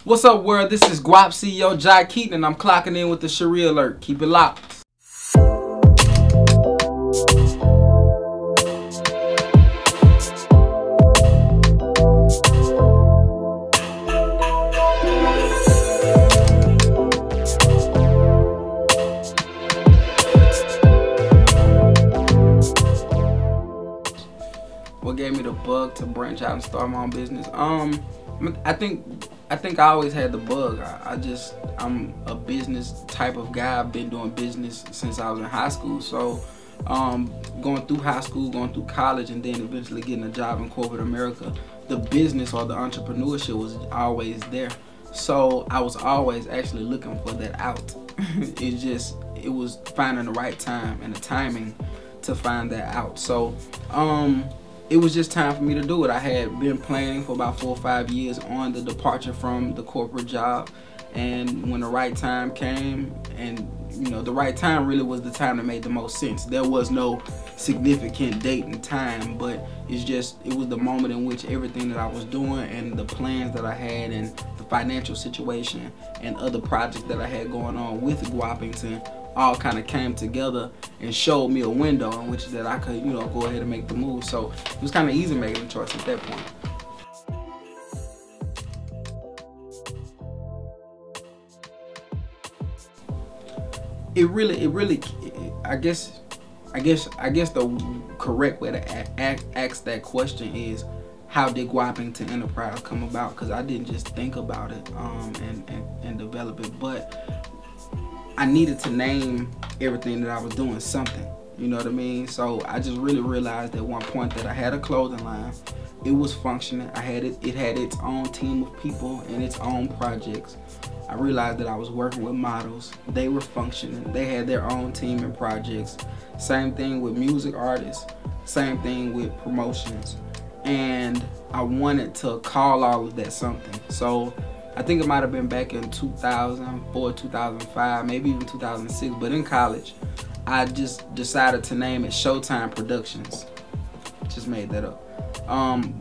What's up, world? This is Guap CEO Jhai Keeton, and I'm clocking in with the L.Sherie Alert. Keep it locked. What gave me the bug to branch out and start my own business? I think I always had the bug. I'm a business type of guy. I've been doing business since I was in high school. So going through high school, going through college, and then eventually getting a job in corporate America, the business or the entrepreneurship was always there. So I was always actually looking for that out. It was finding the right time and the timing to find that out. So it was just time for me to do it. I had been planning for about 4 or 5 years on the departure from the corporate job, and when the right time came, and the right time really was the time that made the most sense. There was no significant date and time, but it was the moment in which everything that I was doing and the plans that I had and the financial situation and other projects that I had going on with Guapington all kind of came together and showed me a window in which that I could, go ahead and make the move. So it was kind of easy making the choice at that point. I guess the correct way to ask that question is, how did Guapington Enterprise come about? Because I didn't just think about it and develop it, but I needed to name everything that I was doing something, you know what I mean? So I just really realized at one point that I had a clothing line. It was functioning. It had its own team of people and its own projects. I realized that I was working with models. They were functioning. They had their own team and projects. Same thing with music artists. Same thing with promotions. And I wanted to call all of that something. So I think it might have been back in 2004, 2005, maybe even 2006, but in college, I just decided to name it Showtime Productions. Just made that up.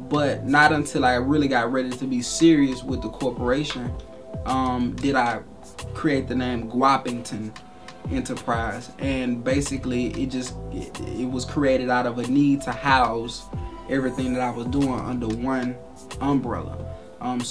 But not until I really got ready to be serious with the corporation did I create the name Guapington Enterprise. And basically, it was created out of a need to house everything that I was doing under one umbrella. And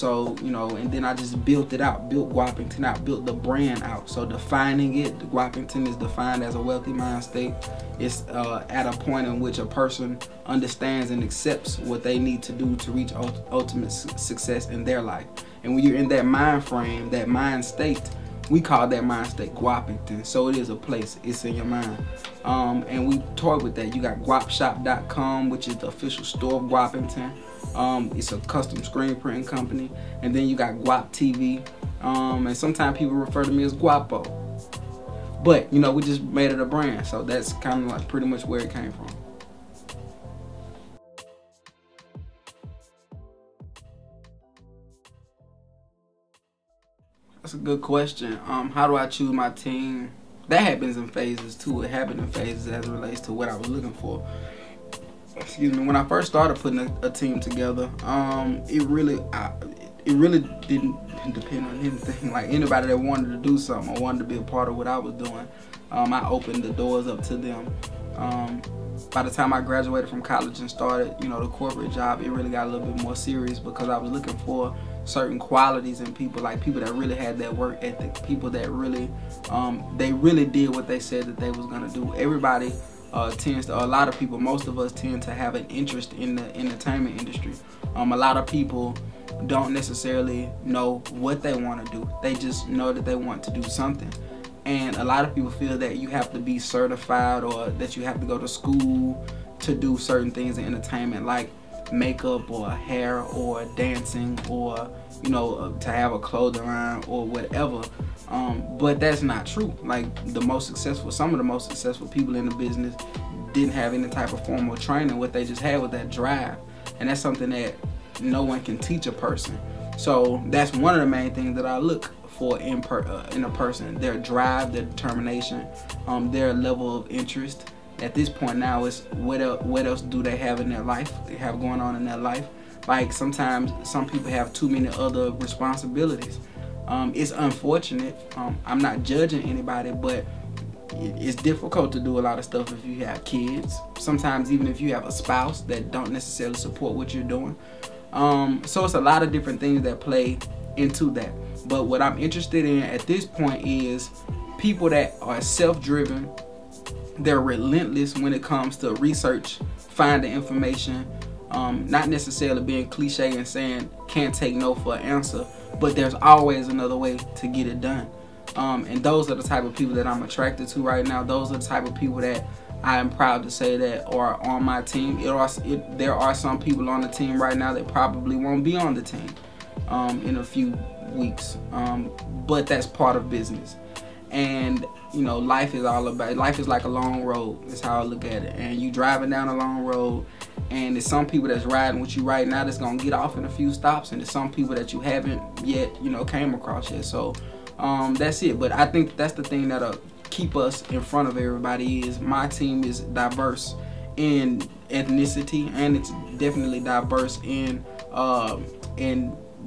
then I just built it out, built Guapington out, built the brand out. So defining it, Guapington is defined as a wealthy mind state. It's at a point in which a person understands and accepts what they need to do to reach ultimate success in their life. And when you're in that mind frame, that mind state, we call that mind state Guapington. So it is a place, it's in your mind. And we toy with that. You got guapshop.com, which is the official store of Guapington. It's a custom screen printing company. And then you got Guap TV. And sometimes people refer to me as Guapo. But, we just made it a brand. So that's kind of like pretty much where it came from. That's a good question. How do I choose my team? That happens in phases too. It happened in phases as it relates to what I was looking for. Excuse me. When I first started putting a team together, it really didn't depend on anything. Like anybody that wanted to do something or wanted to be a part of what I was doing, I opened the doors up to them. By the time I graduated from college and started, the corporate job, it really got a little bit more serious because I was looking for certain qualities in people, like people that really had that work ethic, people that really, they really did what they said that they was gonna do. Everybody tends to, a lot of people, most of us tend to have an interest in the entertainment industry. A lot of people don't necessarily know what they want to do. They just know that they want to do something. And a lot of people feel that you have to be certified or that you have to go to school to do certain things in entertainment, like makeup or hair or dancing or to have a clothing line or whatever. But that's not true. Like some of the most successful people in the business didn't have any type of formal training. What they just had was that drive, and that's something that no one can teach a person. So that's one of the main things that I look for in a person: their drive, their determination, their level of interest. At this point now, it's what else do they have in their life? They have going on in their life. Like sometimes some people have too many other responsibilities. It's unfortunate. I'm not judging anybody, but it's difficult to do a lot of stuff if you have kids. Sometimes even if you have a spouse that don't necessarily support what you're doing. So it's a lot of different things that play into that. But what I'm interested in at this point is people that are self-driven. They're relentless when it comes to research, finding information, not necessarily being cliche and saying can't take no for an answer, but there's always another way to get it done. And those are the type of people that I'm attracted to right now. Those are the type of people that I am proud to say that are on my team. There are some people on the team right now that probably won't be on the team in a few weeks, but that's part of business. And you know, life is like a long road. That's how I look at it. And you driving down a long road, and there's some people that's riding with you right now that's gonna get off in a few stops, and there's some people that you haven't yet, you know, came across yet. So that's it. But I think that's the thing that'll keep us in front of everybody. Is my team is diverse in ethnicity, and it's definitely diverse in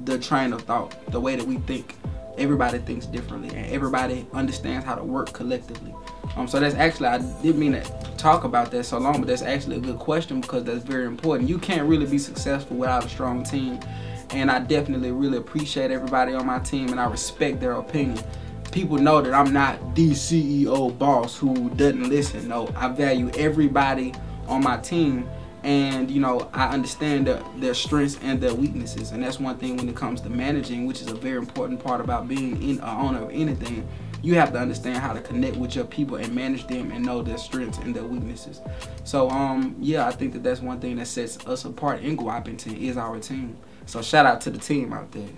the train of thought, the way that we think. Everybody thinks differently, and everybody understands how to work collectively. So that's actually, I didn't mean to talk about that so long, but that's actually a good question, because that's very important. You can't really be successful without a strong team, and I definitely really appreciate everybody on my team, and I respect their opinion. People know that I'm not the CEO boss who doesn't listen. No, I value everybody on my team, and you know, I understand their strengths and their weaknesses. And that's one thing when it comes to managing, which is a very important part about being an owner of anything. You have to understand how to connect with your people and manage them and know their strengths and their weaknesses. So yeah, I think that that's one thing that sets us apart in Guapington is our team. So shout out to the team out there.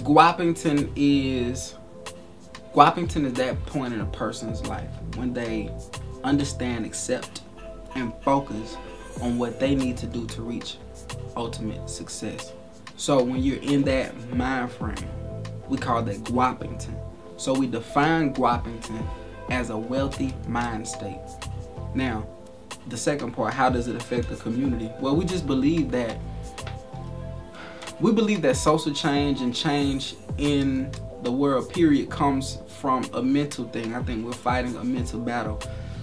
Guapington is that point in a person's life when they understand, accept, and focus on what they need to do to reach ultimate success. So when you're in that mind frame, we call that Guapington. So we define Guapington as a wealthy mind state. Now, the second part, how does it affect the community? Well, we just believe that social change and change in the world, period, comes from a mental thing. I think we're fighting a mental battle.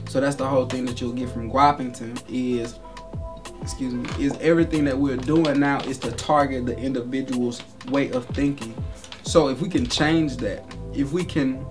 So that's the whole thing that you'll get from Guapington is everything that we're doing now is to target the individual's way of thinking. So if we can change that, if we can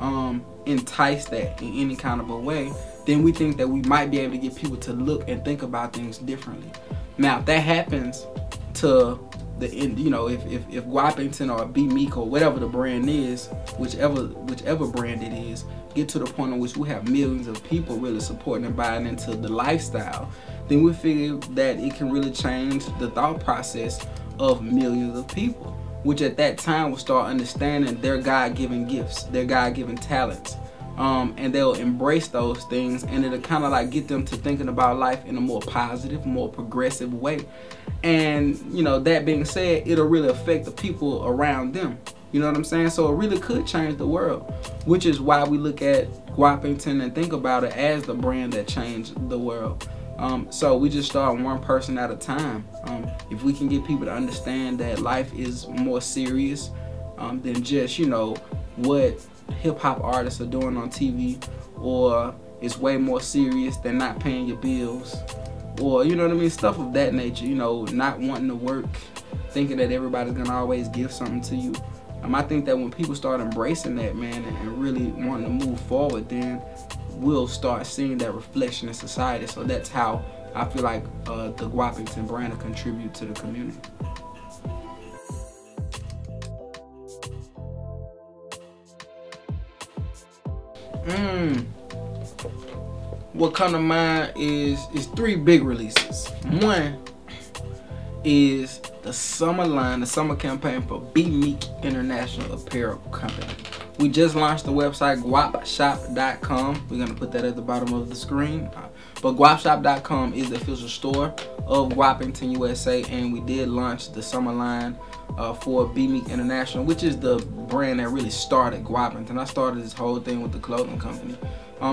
entice that in any kind of a way, then we think that we might be able to get people to look and think about things differently. Now, if that happens to the end, you know, if Guapington or Be Meek or whatever the brand is, whichever brand it is, get to the point in which we have millions of people really supporting and buying into the lifestyle, then we figure that it can really change the thought process of millions of people, which at that time will start understanding their God-given gifts, their God-given talents. And they'll embrace those things, and it'll kind of like get them to thinking about life in a more positive, more progressive way. And you know, that being said, it'll really affect the people around them. You know what I'm saying? So it really could change the world, which is why we look at Guapington and think about it as the brand that changed the world. So we just start one person at a time. If we can get people to understand that life is more serious than just, you know, what hip-hop artists are doing on TV, or it's way more serious than not paying your bills, or you know what I mean, stuff of that nature. You know, not wanting to work, thinking that everybody's gonna always give something to you. I think that when people start embracing that, man, and really wanting to move forward, then we'll start seeing that reflection in society. So that's how I feel like the Guapington brand will contribute to the community. What come to mind is three big releases. One is the summer line, the summer campaign for Be Meek International Apparel Company. We just launched the website guapshop.com. We're gonna put that at the bottom of the screen. But guapshop.com is the official store of Guapington, USA, and we did launch the summer line for Be Meek International, which is the brand that really started Guapington. I started this whole thing with the clothing company.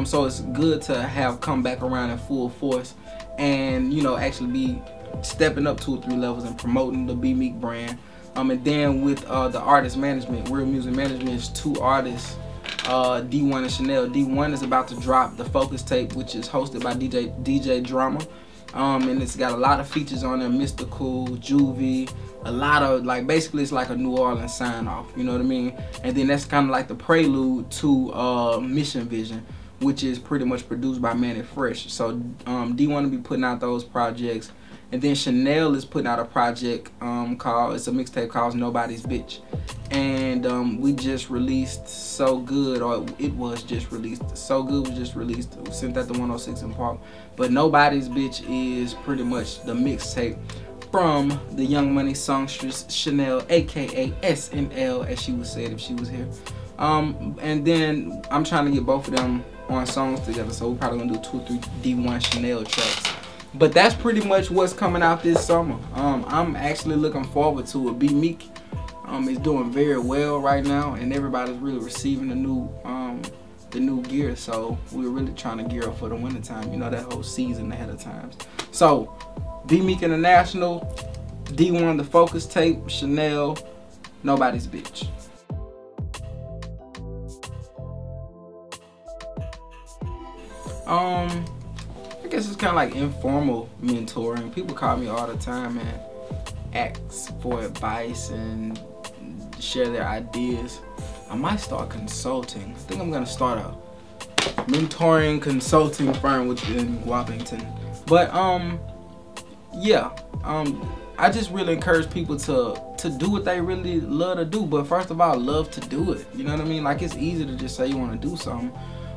So it's good to have come back around in full force, and you know, actually be stepping up 2 or 3 levels and promoting the Be Meek brand. And then with the artist management, Real Music Management is 2 artists, D1 and Chanel. D1 is about to drop the Focus tape, which is hosted by DJ Drama. And it's got a lot of features on there, Mystical, Juvie, a lot of, like, basically it's like a New Orleans sign off, you know what I mean? And then that's kind of like the prelude to Mission Vision, which is pretty much produced by Manny Fresh. So D1 will be putting out those projects. And then Chanel is putting out a project it's a mixtape called Nobody's Bitch. And we just released So Good, or it was just released. So Good was just released. We sent that to 106 in Park. But Nobody's Bitch is pretty much the mixtape from the Young Money songstress Chanel, aka SNL, as she would say it if she was here. And then I'm trying to get both of them on songs together, so we're probably gonna do 2 or 3 D1 Chanel tracks. But that's pretty much what's coming out this summer. I'm actually looking forward to it. Be Meek is doing very well right now, and everybody's really receiving the new gear. So we're really trying to gear up for the winter time. You know, that whole season ahead of time. So Be Meek International, D1 the Focus tape, Chanel, Nobody's Bitch. I guess it's kind of like informal mentoring. People call me all the time and ask for advice and share their ideas. I might start consulting. I think I'm gonna start a mentoring consulting firm within Guapington. But yeah, I just really encourage people to do what they really love to do. But first of all, love to do it. You know what I mean? Like, it's easy to just say you want to do something,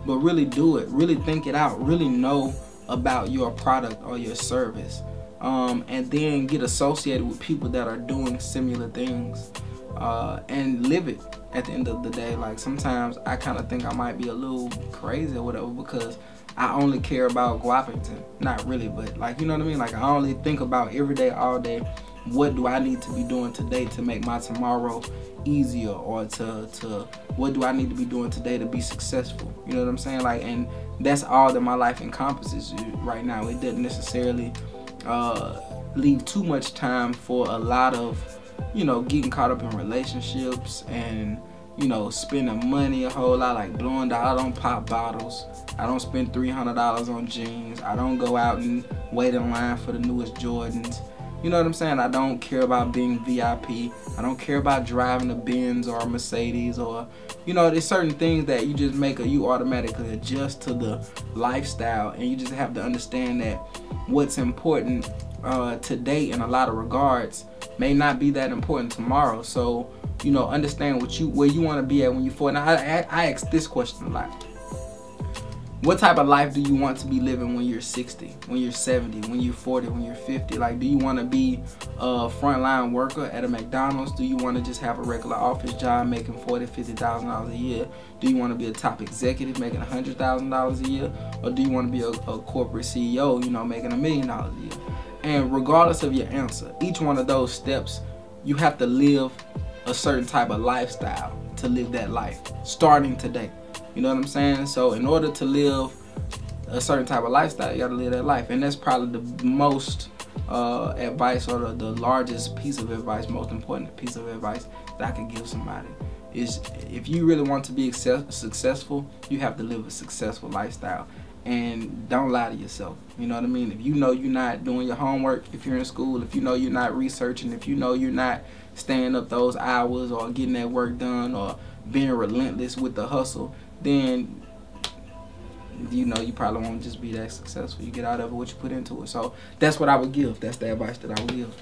but really do it. Really think it out. Really know about your product or your service, and then get associated with people that are doing similar things, and live it at the end of the day. Like, sometimes I kind of think I might be a little crazy or whatever, because I only care about Guapington. Not really, but, like, you know what I mean? Like, I only think about every day, all day, what do I need to be doing today to make my tomorrow easier, or to what do I need to be doing today to be successful? You know what I'm saying? Like, and that's all that my life encompasses right now. It doesn't necessarily leave too much time for a lot of, you know, getting caught up in relationships and, you know, spending money a whole lot, like blowing out on pop bottles. I don't spend $300 on jeans. I don't go out and wait in line for the newest Jordans. You know what I'm saying? I don't care about being VIP. I don't care about driving a Benz or a Mercedes, or, you know, there's certain things that you just you automatically adjust to the lifestyle, and you just have to understand that what's important today in a lot of regards may not be that important tomorrow. So, you know, understand where you want to be at when you're 40. Now, I ask this question a lot. What type of life do you want to be living when you're 60, when you're 70, when you're 40, when you're 50? Like, do you want to be a frontline worker at a McDonald's? Do you want to just have a regular office job making $40,000, $50,000 a year? Do you want to be a top executive making $100,000 a year? Or do you want to be a corporate CEO, you know, making $1 million a year? And regardless of your answer, each one of those steps, you have to live a certain type of lifestyle to live that life, starting today. You know what I'm saying? So in order to live a certain type of lifestyle, you gotta live that life. And that's probably the most advice, or the largest piece of advice, most important piece of advice that I could give somebody is, if you really want to be successful, you have to live a successful lifestyle. And don't lie to yourself. You know what I mean? If you know you're not doing your homework, if you're in school, if you know you're not researching, if you know you're not staying up those hours or getting that work done or being relentless with the hustle, then you know you probably won't just be that successful. You get out of it what you put into it. So that's what I would give. That's the advice that I would give.